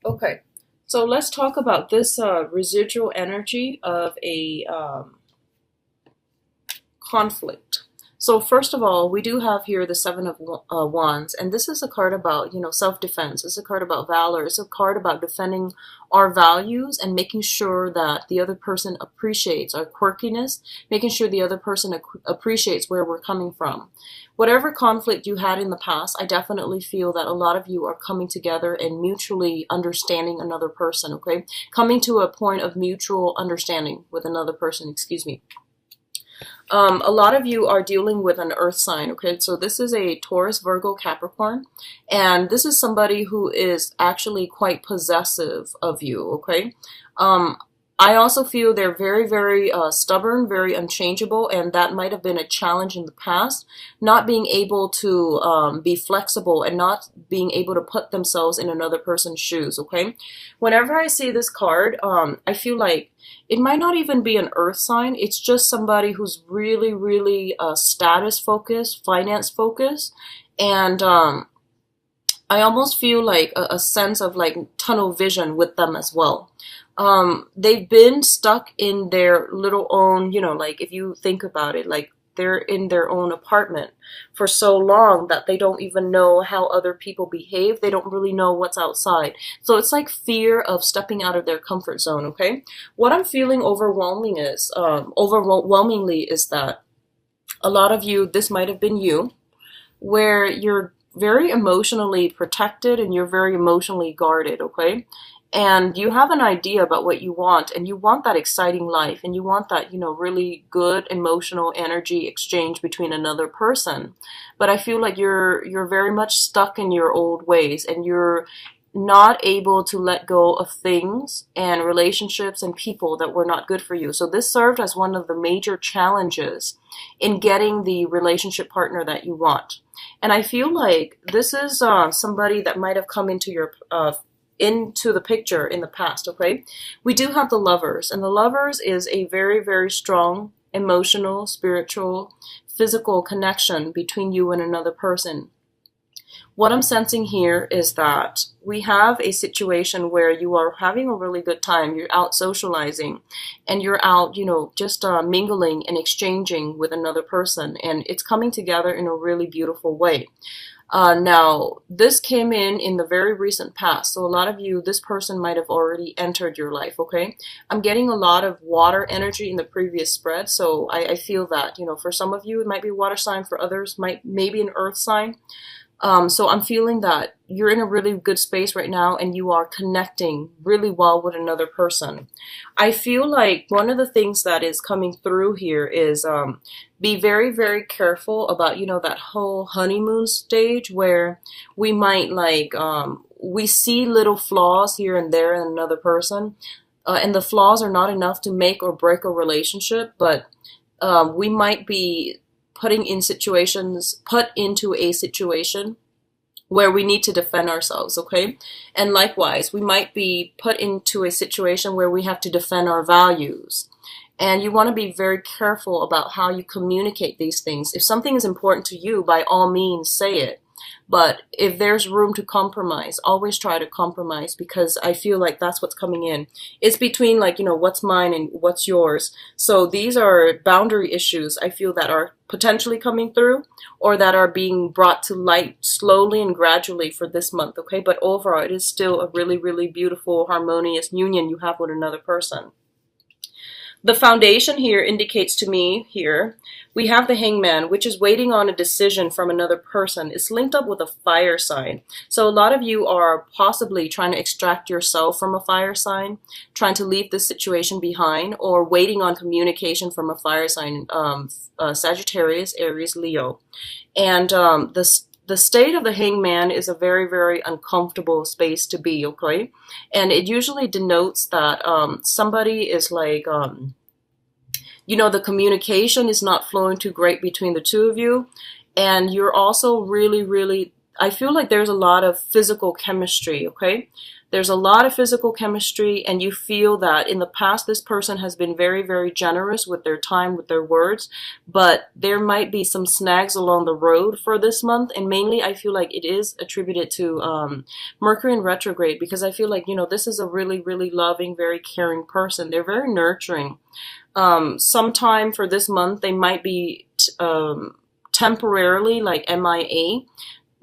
Okay, so let's talk about this residual energy of a conflict. So first of all, we do have here the Seven of Wands, and this is a card about, self-defense. It's a card about valor. It's a card about defending our values and making sure that the other person appreciates our quirkiness, making sure the other person appreciates where we're coming from. Whatever conflict you had in the past, I definitely feel that a lot of you are coming together and mutually understanding another person, okay? Coming to a point of mutual understanding with another person, excuse me. A lot of you are dealing with an earth sign, okay? So this is a Taurus, Virgo, Capricorn, and this is somebody who is actually quite possessive of you, okay? Um, I also feel they're very, very stubborn, very unchangeable, and that might have been a challenge in the past, not being able to be flexible and not being able to put themselves in another person's shoes, okay? Whenever I see this card, I feel like it might not even be an earth sign. It's just somebody who's really, really status focused, finance focused. And I almost feel like a sense of like tunnel vision with them as well. They've been stuck in their little own, like if you think about it, like they're in their own apartment for so long that they don't even know how other people behave. They don't really know what's outside. So it's like fear of stepping out of their comfort zone, okay? What I'm feeling overwhelmingly is that a lot of you, this might have been you, where you're very emotionally protected and you're very emotionally guarded, okay? And you have an idea about what you want, and you want that exciting life, and you want that, really good emotional energy exchange between another person. But I feel like you're very much stuck in your old ways, and you're not able to let go of things and relationships and people that were not good for you. So this served as one of the major challenges in getting the relationship partner that you want. And I feel like this is somebody that might have come into the picture in the past, okay? We do have the Lovers, and the Lovers is a very, very strong emotional, spiritual, physical connection between you and another person. What I'm sensing here is that we have a situation where you are having a really good time. You're out socializing and you're out, just mingling and exchanging with another person, and it's coming together in a really beautiful way. Now, this came in the very recent past. So a lot of you, this person might have already entered your life, okay? I'm getting a lot of water energy in the previous spread. So I feel that, for some of you, it might be a water sign. For others, maybe an earth sign. So I'm feeling that you're in a really good space right now and you are connecting really well with another person. I feel like one of the things that is coming through here is be very, very careful about, that whole honeymoon stage where we might we see little flaws here and there in another person. And the flaws are not enough to make or break a relationship, but we might be put into a situation where we need to defend ourselves, okay? And likewise, we might be put into a situation where we have to defend our values. And you want to be very careful about how you communicate these things. If something is important to you, by all means, say it. But if there's room to compromise, always try to compromise, because I feel like that's what's coming in. It's between what's mine and what's yours. So these are boundary issues I feel that are potentially coming through or that are being brought to light slowly and gradually for this month, okay? But overall, it is still a really, really beautiful, harmonious union you have with another person. The foundation here indicates to me here, we have the Hangman, which is waiting on a decision from another person. It's linked up with a fire sign. So a lot of you are possibly trying to extract yourself from a fire sign, trying to leave this situation behind, or waiting on communication from a fire sign, Sagittarius, Aries, Leo. And the state of the Hangman is a very, very uncomfortable space to be, okay? And it usually denotes that somebody is the communication is not flowing too great between the two of you. And you're also really, really, I feel like there's a lot of physical chemistry, okay? There's a lot of physical chemistry, and you feel that in the past this person has been very, very generous with their time, with their words, but there might be some snags along the road for this month. And mainly I feel like it is attributed to Mercury in retrograde, because I feel like, this is a really, really loving, very caring person. They're very nurturing. Sometime for this month, they might be temporarily like MIA,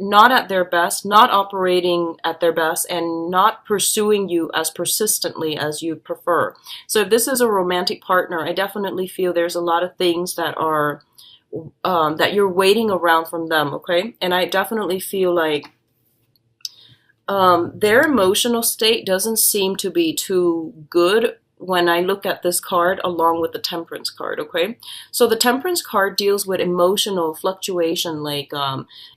not at their best, not operating at their best, and not pursuing you as persistently as you prefer. So if this is a romantic partner, I definitely feel there's a lot of things that are that you're waiting around from them, okay? And I definitely feel like their emotional state doesn't seem to be too good when I look at this card along with the Temperance card, okay? So the Temperance card deals with emotional fluctuation, like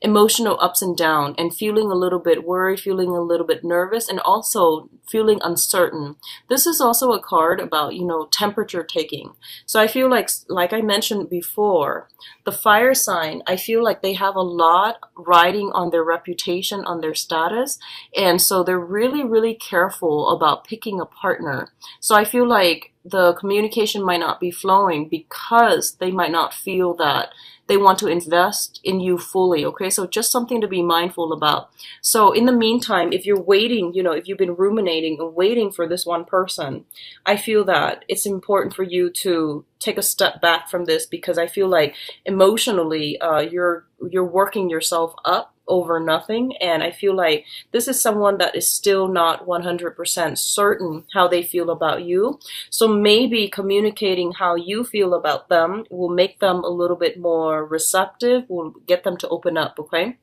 emotional ups and downs, and feeling a little bit worried, feeling a little bit nervous, and also feeling uncertain. This is also a card about, temperature taking. So I feel like I mentioned before, the fire sign, I feel like they have a lot riding on their reputation, on their status, and so they're really, really careful about picking a partner. So I feel like the communication might not be flowing because they might not feel that they want to invest in you fully, okay? So just something to be mindful about. So in the meantime, if you're waiting, if you've been ruminating and waiting for this one person, I feel that it's important for you to take a step back from this, because I feel like emotionally, you're working yourself up over nothing, and I feel like this is someone that is still not 100% certain how they feel about you. So maybe communicating how you feel about them will make them a little bit more receptive, will get them to open up, okay?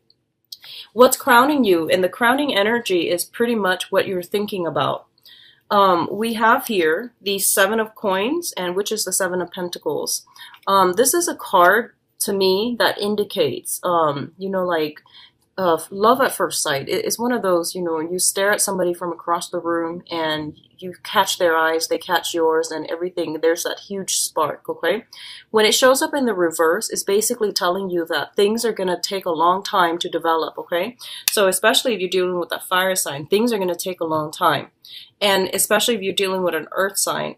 What's crowning you? And the crowning energy is pretty much what you're thinking about. We have here the Seven of Coins, and which is the Seven of Pentacles. This is a card to me that indicates, like love at first sight. It's one of those, you stare at somebody from across the room and you catch their eyes, they catch yours, and everything. There's that huge spark, okay? When it shows up in the reverse, it's basically telling you that things are going to take a long time to develop, okay? So especially if you're dealing with that fire sign, things are going to take a long time. And especially if you're dealing with an earth sign,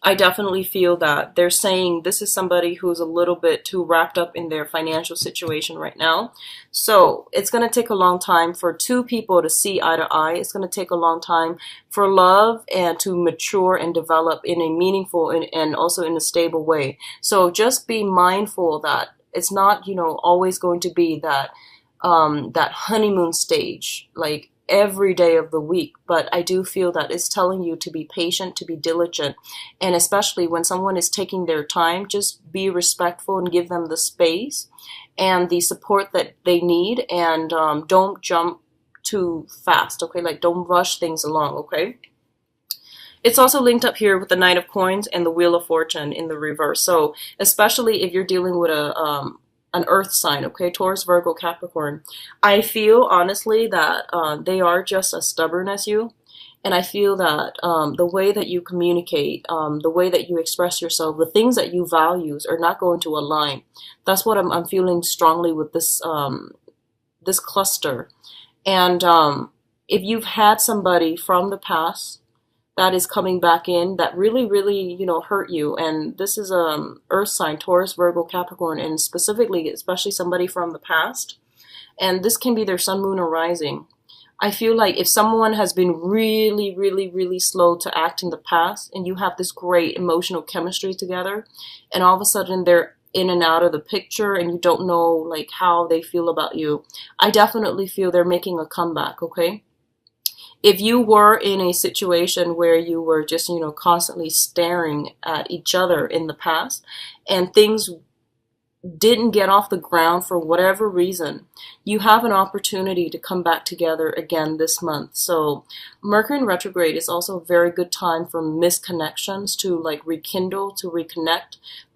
I definitely feel that they're saying this is somebody who's a little bit too wrapped up in their financial situation right now. So it's going to take a long time for two people to see eye to eye. It's going to take a long time for love and to mature and develop in a meaningful and also in a stable way. So just be mindful that it's not, always going to be that that honeymoon stage, like every day of the week. But I do feel that it's telling you to be patient, to be diligent, and especially when someone is taking their time, just be respectful and give them the space and the support that they need, and don't jump too fast, okay? Like, don't rush things along, okay? It's also linked up here with the Knight of Coins and the Wheel of Fortune in the reverse. So especially if you're dealing with an earth sign, okay, Taurus, Virgo, Capricorn, I feel honestly that they are just as stubborn as you. And I feel that the way that you communicate, the way that you express yourself, the things that you value are not going to align. That's what I'm feeling strongly with this this cluster. And if you've had somebody from the past that is coming back in that really, really, hurt you, and this is earth sign, Taurus, Virgo, Capricorn, and specifically, especially somebody from the past, and this can be their sun, moon, or rising. I feel like if someone has been really, really, really slow to act in the past, and you have this great emotional chemistry together, and all of a sudden they're in and out of the picture and you don't know like how they feel about you, I definitely feel they're making a comeback, okay? If you were in a situation where you were just, constantly staring at each other in the past and things didn't get off the ground for whatever reason, you have an opportunity to come back together again this month. So Mercury in retrograde is also a very good time for misconnections to like rekindle, to reconnect,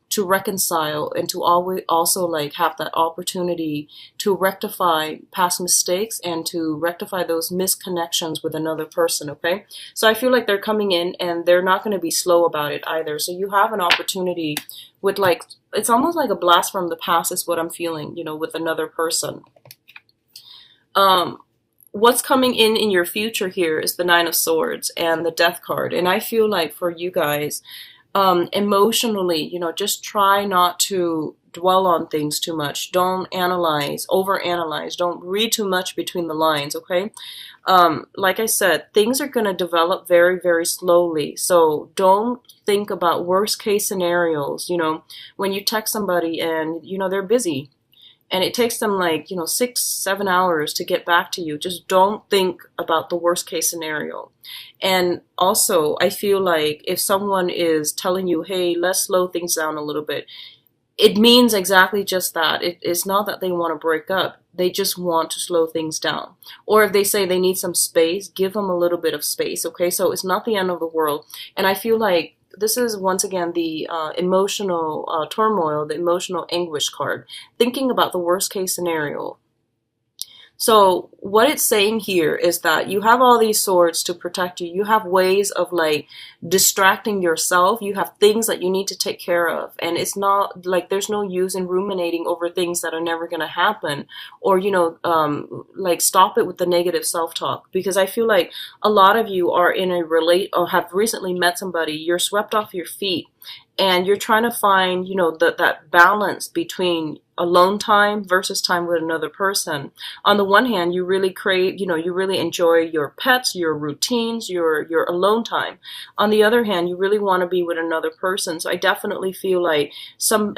to reconcile, and to always also like have that opportunity to rectify past mistakes and to rectify those misconnections with another person, okay? So I feel like they're coming in and they're not going to be slow about it either. So you have an opportunity with like, it's almost like a blast from the past is what I'm feeling, with another person. what's coming in your future here is the Nine of Swords and the Death card. And I feel like for you guys, emotionally, just try not to dwell on things too much. Don't analyze, overanalyze. Don't read too much between the lines, okay? Like I said, things are going to develop very, very slowly. So don't think about worst case scenarios. When you text somebody and, they're busy and it takes them like, 6, 7 hours to get back to you. Just don't think about the worst case scenario. And also, I feel like if someone is telling you, hey, let's slow things down a little bit, it means exactly just that. It's not that they want to break up. They just want to slow things down. Or if they say they need some space, give them a little bit of space, okay? So it's not the end of the world. And I feel like this is, once again, the emotional turmoil, the emotional anguish card. Thinking about the worst case scenario. So what it's saying here is that you have all these swords to protect you. You have ways of like distracting yourself. You have things that you need to take care of. And it's not like there's no use in ruminating over things that are never going to happen, or, like stop it with the negative self-talk, because I feel like a lot of you are in a or have recently met somebody. You're swept off your feet and you're trying to find, that balance between alone time versus time with another person. On the one hand, you really crave, you really enjoy your pets, your routines, your alone time. On the other hand, you really want to be with another person. So I definitely feel like some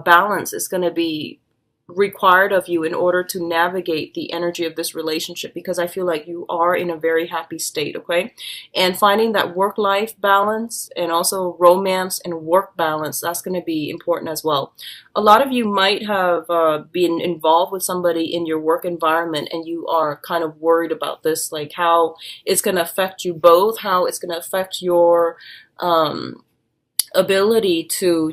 balance is going to be required of you in order to navigate the energy of this relationship, because I feel like you are in a very happy state, okay? And finding that work-life balance and also romance and work balance, that's going to be important as well. A lot of you might have been involved with somebody in your work environment and you are kind of worried about this, like how it's going to affect you both, how it's going to affect your ability to,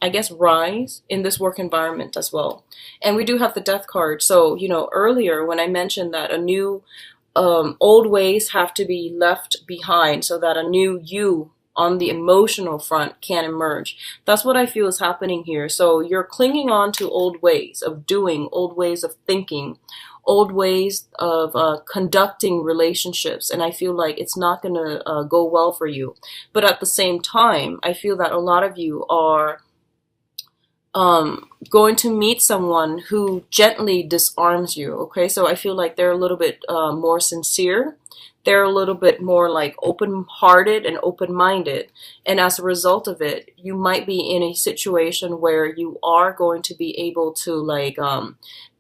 I guess, rise in this work environment as well. And we do have the Death card. So, earlier when I mentioned that a new old ways have to be left behind so that a new you on the emotional front can emerge. That's what I feel is happening here. So you're clinging on to old ways of doing, old ways of thinking, old ways of conducting relationships, and I feel like it's not going to go well for you. But at the same time, I feel that a lot of you are going to meet someone who gently disarms you, okay? So I feel like they're a little bit more sincere. They're a little bit more like open-hearted and open-minded. And as a result of it, you might be in a situation where you are going to be able to like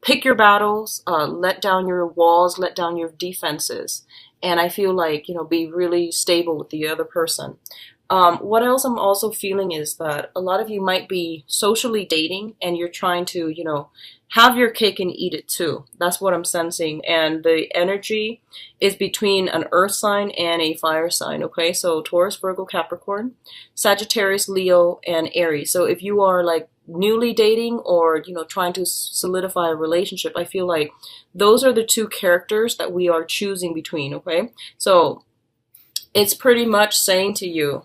pick your battles, let down your walls, let down your defenses. And I feel like, be really stable with the other person. What else I'm also feeling is that a lot of you might be socially dating and you're trying to, have your cake and eat it too. That's what I'm sensing. And the energy is between an earth sign and a fire sign, okay? So Taurus, Virgo, Capricorn, Sagittarius, Leo, and Aries. So if you are like newly dating or, trying to solidify a relationship, I feel like those are the two characters that we are choosing between, okay? So it's pretty much saying to you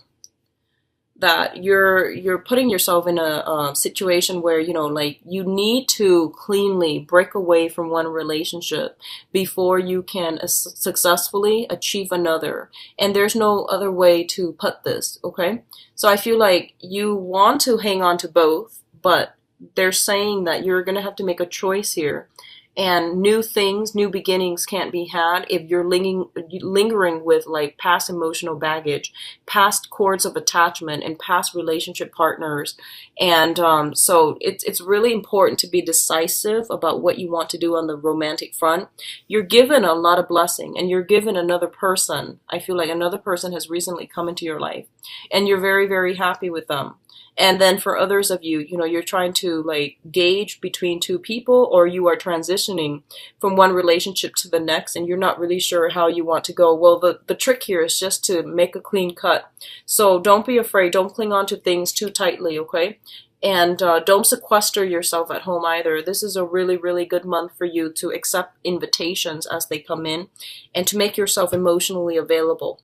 that you're putting yourself in a situation where, like you need to cleanly break away from one relationship before you can successfully achieve another. And there's no other way to put this, okay? So I feel like you want to hang on to both, but they're saying that you're going to have to make a choice here. And new things, new beginnings can't be had if you're lingering with like past emotional baggage, past cords of attachment, and past relationship partners. And so it's really important to be decisive about what you want to do on the romantic front. You're given a lot of blessing and you're given another person. I feel like another person has recently come into your life and you're very, very happy with them. And then for others of you, you're trying to like gauge between two people, or you are transitioning from one relationship to the next and you're not really sure how you want to go. Well, the trick here is just to make a clean cut. So don't be afraid. Don't cling on to things too tightly, okay? And don't sequester yourself at home either. This is a really, really good month for you to accept invitations as they come in and to make yourself emotionally available.